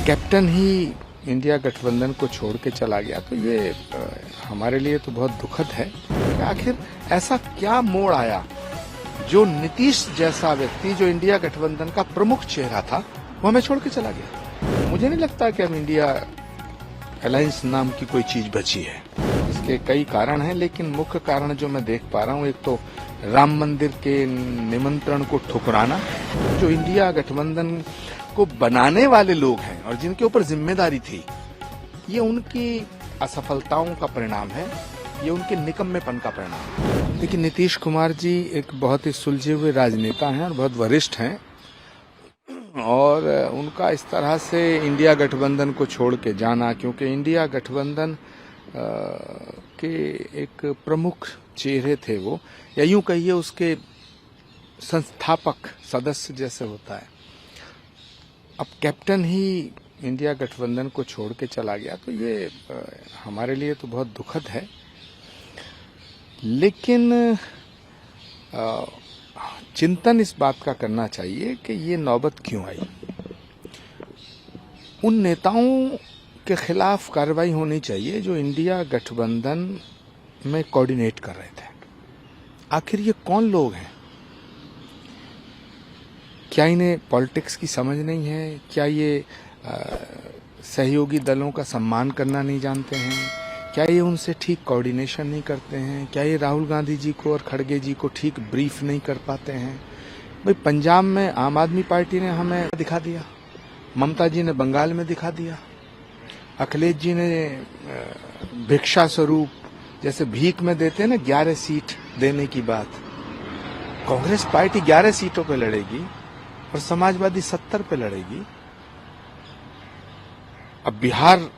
Captain ही India गठबंधन को छोड़ के चला गया तो ये हमारे लिए तो बहुत दुखद है कि आखिर ऐसा क्या मोड़ आया जो नीतीश जैसा व्यक्ति जो इंडिया गठबंधन का प्रमुख चेहरा था वो हमें छोड़ के चला गया। मुझे नहीं लगता कि अब इंडिया अलायंस नाम की कोई चीज बची है। इसके कई कारण हैं, लेकिन मुख्य कारण जो मैं देख पा रहा हूँ, एक तो राम मंदिर के निमंत्रण को ठुकराना। जो इंडिया गठबंधन को बनाने वाले लोग हैं और जिनके ऊपर जिम्मेदारी थी, ये उनकी असफलताओं का परिणाम है, ये उनके निकम्मेपन का परिणाम है। लेकिन नीतीश कुमार जी एक बहुत ही सुलझे हुए राजनेता हैं और बहुत वरिष्ठ हैं, और उनका इस तरह से इंडिया गठबंधन को छोड़ के जाना, क्योंकि इंडिया गठबंधन के एक प्रमुख चेहरे थे वो, या यूं कहिए उसके संस्थापक सदस्य जैसे होता है। अब कैप्टन ही इंडिया गठबंधन को छोड़ के चला गया तो ये हमारे लिए तो बहुत दुखद है। लेकिन चिंतन इस बात का करना चाहिए कि ये नौबत क्यों आई। उन नेताओं के खिलाफ कार्रवाई होनी चाहिए जो इंडिया गठबंधन में कोऑर्डिनेट कर रहे थे। आखिर ये कौन लोग हैं? क्या इन्हें पॉलिटिक्स की समझ नहीं है? क्या ये सहयोगी दलों का सम्मान करना नहीं जानते हैं? क्या ये उनसे ठीक कोऑर्डिनेशन नहीं करते हैं? क्या ये राहुल गांधी जी को और खड़गे जी को ठीक ब्रीफ नहीं कर पाते हैं? भाई, पंजाब में आम आदमी पार्टी ने हमें दिखा दिया, ममता जी ने बंगाल में दिखा दिया, अखिलेश जी ने भिक्षा स्वरूप जैसे भीख में देते हैं ना 11 सीट देने की बात, कांग्रेस पार्टी 11 सीटों पे लड़ेगी और समाजवादी 70 पे लड़ेगी। अब बिहार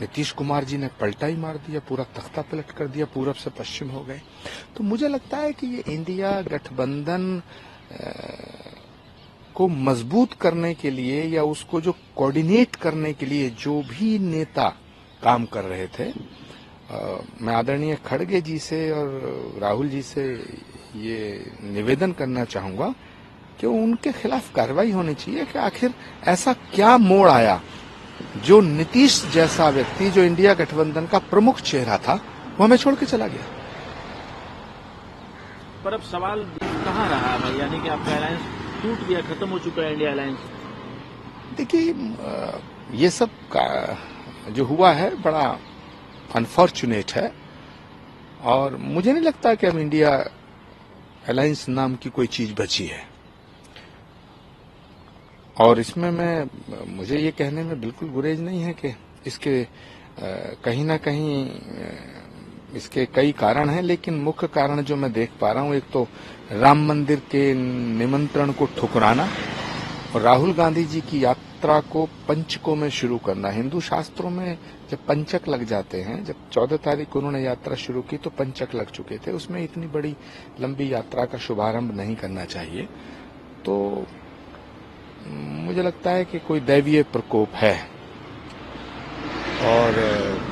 नीतीश कुमार जी ने पलटा ही मार दिया, पूरा तख्ता पलट कर दिया, पूरब से पश्चिम हो गए। तो मुझे लगता है कि ये इंडिया गठबंधन को मजबूत करने के लिए या उसको जो कोऑर्डिनेट करने के लिए जो भी नेता काम कर रहे थे, मैं आदरणीय खड़गे जी से और राहुल जी से ये निवेदन करना चाहूंगा कि उनके खिलाफ कार्रवाई होनी चाहिए कि आखिर ऐसा क्या मोड़ आया जो नीतीश जैसा व्यक्ति जो इंडिया गठबंधन का प्रमुख चेहरा था वो हमें छोड़ के चला गया। पर अब सवाल कहाँ रहा भाई, यानी कि आपका अलायंस टूट गया, खत्म हो चुका है इंडिया अलायंस। देखिए, ये सब का जो हुआ है बड़ा अनफॉर्चुनेट है, और मुझे नहीं लगता कि अब इंडिया अलायंस नाम की कोई चीज बची है। और इसमें मुझे ये कहने में बिल्कुल गुरेज नहीं है कि इसके कहीं ना कहीं इसके कई कारण हैं, लेकिन मुख्य कारण जो मैं देख पा रहा हूँ, एक तो राम मंदिर के निमंत्रण को ठुकराना और राहुल गांधी जी की यात्रा को पंचकों में शुरू करना। हिंदू शास्त्रों में जब पंचक लग जाते हैं, जब 14 तारीख को उन्होंने यात्रा शुरू की तो पंचक लग चुके थे, उसमें इतनी बड़ी लंबी यात्रा का शुभारंभ नहीं करना चाहिए। तो मुझे लगता है कि कोई दैवीय प्रकोप है, और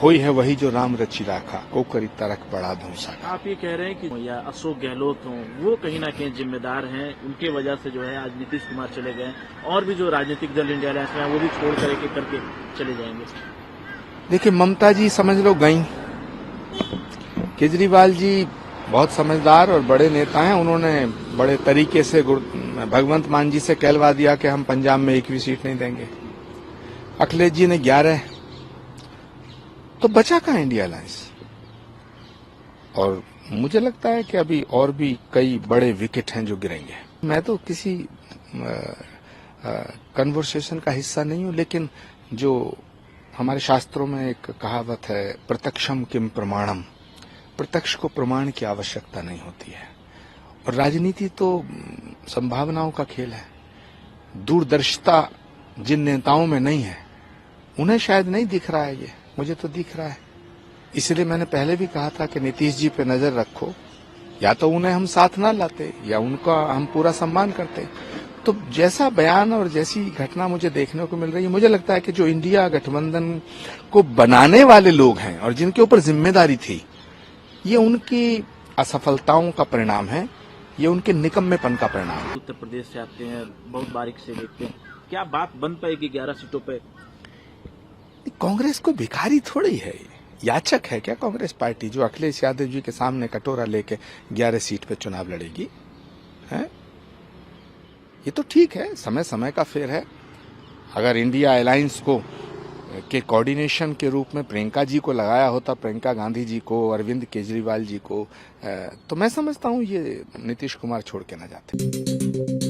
होई है वही जो राम रचि राखा, को करी तरक बड़ा धूसा। आप ये कह रहे हैं कि या अशोक गहलोत हों, वो कहीं ना कहीं जिम्मेदार हैं, उनके वजह से जो है आज नीतीश कुमार चले गए, और भी जो राजनीतिक दल इंडिया अलायंस में वो भी छोड़ करके चले जाएंगे। देखिए, ममता जी समझ लो गई, केजरीवाल जी बहुत समझदार और बड़े नेता हैं, उन्होंने बड़े तरीके से भगवंत मान जी से कहलवा दिया कि हम पंजाब में एक भी सीट नहीं देंगे। अखिलेश जी ने 11, तो बचा कहाँ इंडिया अलायंस? और मुझे लगता है कि अभी और भी कई बड़े विकेट हैं जो गिरेंगे। मैं तो किसी कन्वर्सेशन का हिस्सा नहीं हूं, लेकिन जो हमारे शास्त्रों में एक कहावत है, प्रत्यक्षम किम प्रमाणम, प्रत्यक्ष को प्रमाण की आवश्यकता नहीं होती है। और राजनीति तो संभावनाओं का खेल है। दूरदर्शिता जिन नेताओं में नहीं है उन्हें शायद नहीं दिख रहा है, ये मुझे तो दिख रहा है। इसलिए मैंने पहले भी कहा था कि नीतीश जी पे नजर रखो, या तो उन्हें हम साथ ना लाते या उनका हम पूरा सम्मान करते। तो जैसा बयान और जैसी घटना मुझे देखने को मिल रही है, मुझे लगता है कि जो इंडिया गठबंधन को बनाने वाले लोग हैं और जिनके ऊपर जिम्मेदारी थी, ये उनकी असफलताओं का परिणाम है, ये उनके निकम्मेपन का परिणाम है। उत्तर प्रदेश से आते हैं, बहुत बारीकी से देखते हैं, क्या बात बन पाएगी 11 सीटों पे? कांग्रेस कोई भिखारी थोड़ी है, याचक है क्या कांग्रेस पार्टी जो अखिलेश यादव जी के सामने कटोरा लेके 11 सीट पे चुनाव लड़ेगी? है ये तो ठीक है, समय समय का फेर है। अगर इंडिया अलायंस को के कोऑर्डिनेशन के रूप में प्रियंका जी को लगाया होता, प्रियंका गांधी जी को, अरविंद केजरीवाल जी को, तो मैं समझता हूं ये नीतीश कुमार छोड़ के ना जाते।